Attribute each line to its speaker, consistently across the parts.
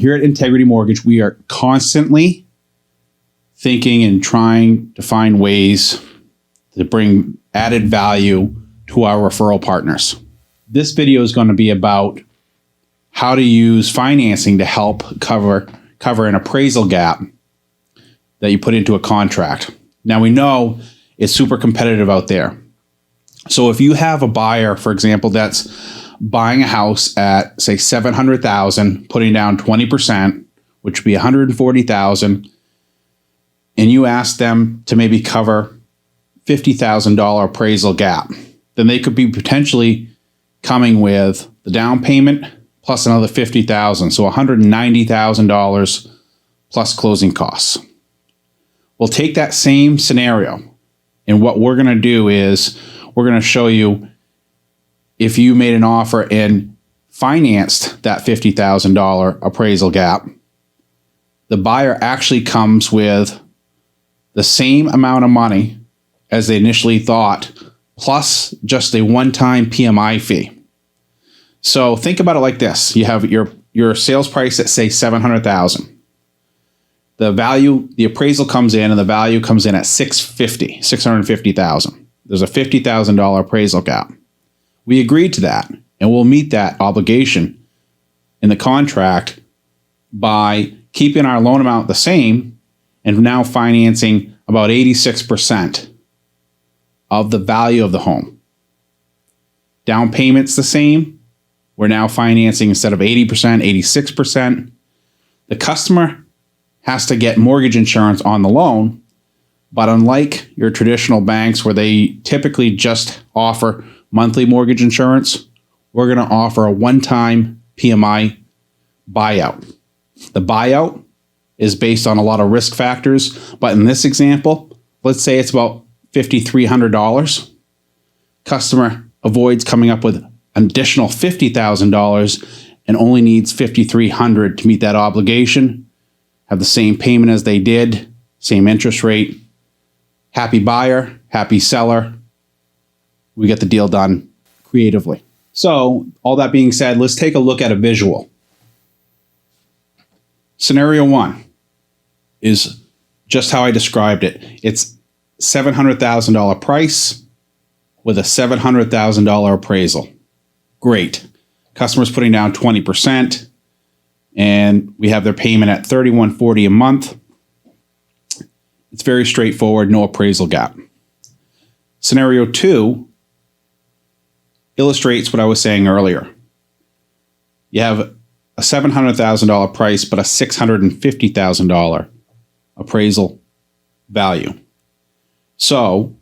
Speaker 1: here at Integrity Mortgage, we are constantly thinking and trying to find ways to bring added value to our referral partners. This video is going to be about how to use financing to help cover an appraisal gap that you put into a contract. Now, we know it's super competitive out there. So if you have a buyer, for example, that's buying a house at, say, $700,000, putting down 20%, which would be $140,000, and you ask them to maybe cover $50,000 appraisal gap, then they could be potentially coming with the down payment plus another $50,000, so $190,000 plus closing costs. We'll take that same scenario, and what we're going to do is we're going to show you if you made an offer and financed that $50,000 appraisal gap, the buyer actually comes with the same amount of money as they initially thought, plus just a one-time PMI fee. So think about it like this. You have your sales price at, say, $700,000. The appraisal comes in and the value comes in at $650,000. There's a $50,000 appraisal gap. We agreed to that, and we'll meet that obligation in the contract by keeping our loan amount the same and now financing about 86% of the value of the home. Down payment's the same. We're now financing, instead of 80%, 86%. The customer has to get mortgage insurance on the loan, but unlike your traditional banks where they typically just offer monthly mortgage insurance, we're going to offer a one-time PMI buyout. The buyout is based on a lot of risk factors, but in this example, let's say it's about $5,300. Customer avoids coming up with an additional $50,000 and only needs $5,300 to meet that obligation, have the same payment as they did, same interest rate. Happy buyer, happy seller. We get the deal done creatively. So, all that being said, let's take a look at a visual. Scenario one is just how I described it. It's $700,000 price with a $700,000 appraisal. Great. Customer's putting down 20%, and we have their payment at $3,140 a month. It's very straightforward, no appraisal gap. Scenario two illustrates what I was saying earlier. You have a $700,000 price, but a $650,000 appraisal value. So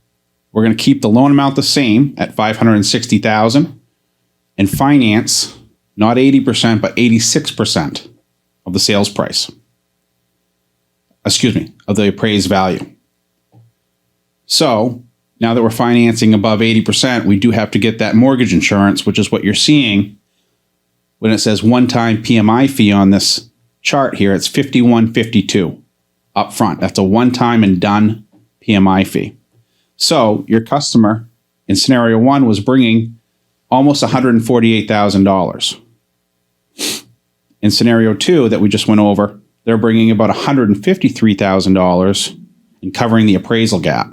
Speaker 1: we're going to keep the loan amount the same at $560,000 and finance not 80%, but 86% of the sales price. Of the appraised value. So now that we're financing above 80%, we do have to get that mortgage insurance, which is what you're seeing when it says one-time PMI fee on this chart here. It's $51.52 up front. That's a one-time and done PMI fee. So your customer in scenario one was bringing almost $148,000. In scenario two that we just went over, they're bringing about $153,000 and covering the appraisal gap.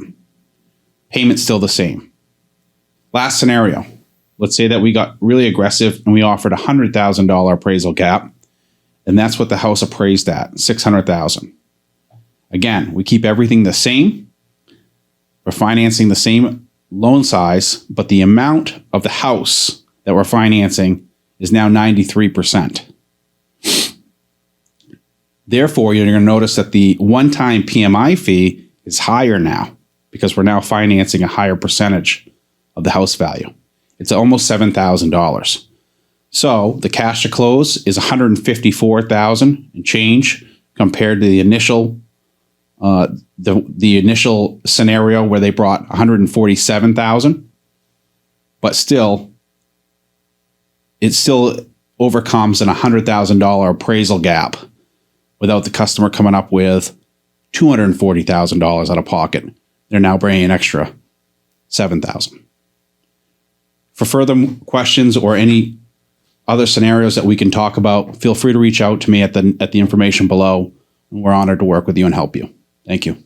Speaker 1: Payment's still the same. Last scenario. Let's say that we got really aggressive and we offered a $100,000 appraisal gap, and that's what the house appraised at, $600,000. Again, we keep everything the same. We're financing the same loan size, but the amount of the house that we're financing is now 93%. Therefore, you're going to notice that the one-time PMI fee is higher now because we're now financing a higher percentage of the house value. It's almost $7,000. So the cash to close is $154,000 and change compared to the initial the initial scenario where they brought $147,000. But still, it still overcomes an $100,000 appraisal gap without the customer coming up with $240,000 out of pocket. They're now bringing an extra $7,000. For further questions or any other scenarios that we can talk about, feel free to reach out to me at the information below. And we're honored to work with you and help you. Thank you.